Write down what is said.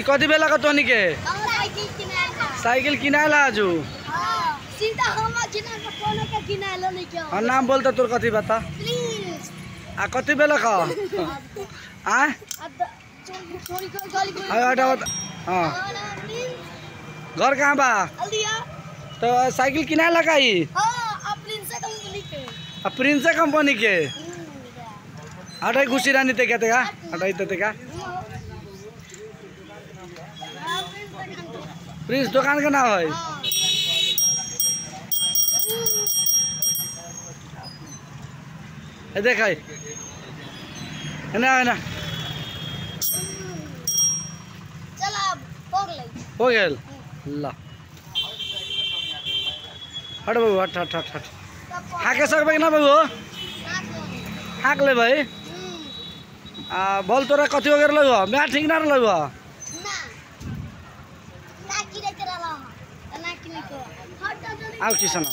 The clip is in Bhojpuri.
कति बेला का तोनी के साइकिल किनाला आजू सीधा हम किना के फोन के किनालो नहीं के और नाम बोलता तोर कथी बता प्लीज आ कति बेला का आ छोरी को गाली को हटा हां घर कहां बा हल्दिया तो साइकिल किनाला काई हां प्रिंस कंपनी के हटाई घुसी रानी ते क्या हटाई ते क्या प्रिंस दुकान का नाम है देख ना हो गया ला हट बाबू हट हट हट हट हाके सकबे ना बाबू हाक ले भाई बोल तोरा कथी वगैरह लगो मैं ठीक ना लगो आओ किसान